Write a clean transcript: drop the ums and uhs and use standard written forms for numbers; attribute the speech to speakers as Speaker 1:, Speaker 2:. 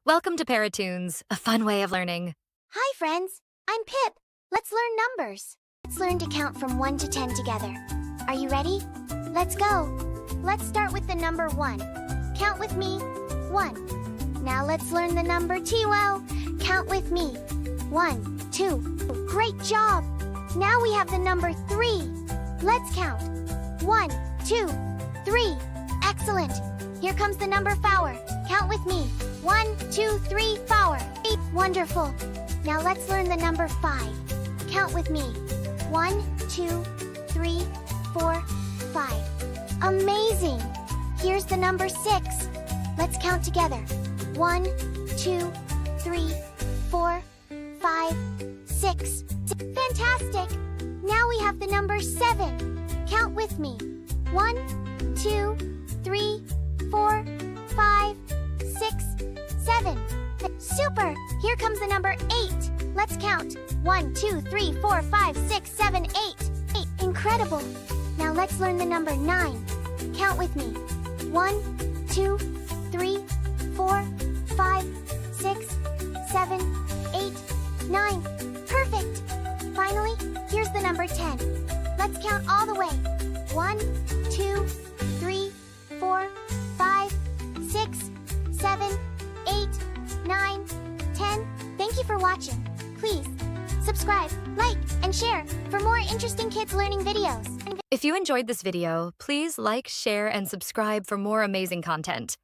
Speaker 1: Welcome to Parrotoonz, a fun way of learning.
Speaker 2: Hi friends, I'm Pip. Let's learn numbers. Let's learn to count from 1 to 10 together. Are you ready? Let's go. Let's start with the number 1. Count with me. 1. Now let's learn the number 2. Well, count with me. 1, 2. Great job. Now we have the number 3. Let's count. 1, 2, 3. Excellent. Here comes the number 4. Count with me. 1, 2, 3, 4. Wonderful. Now let's learn the number 5. Count with me. 1, 2, 3, 4, 5. Amazing. Here's the number 6. Let's count together. 1, 2, 3, 4, 5, 6. Fantastic. Now we have the number 7. Count with me. 1, 2, 3, 4, 5, 6, 7. Super! Here comes the number 8. Let's count. 1, 2, 3, 4, 5, 6, 7, 8. Incredible! Now let's learn the number 9. Count with me. 1, 2, 3, 4, 5, 6, 7, 8, 9. Perfect! Finally, here's the number 10. Let's count all the way. 1, 2, 3, 4, 5, 6, 7, 8, 9, 10. Thank you for watching. Please subscribe, like, and share for more interesting kids learning videos.
Speaker 1: If you enjoyed this video, please like, share, and subscribe for more amazing content.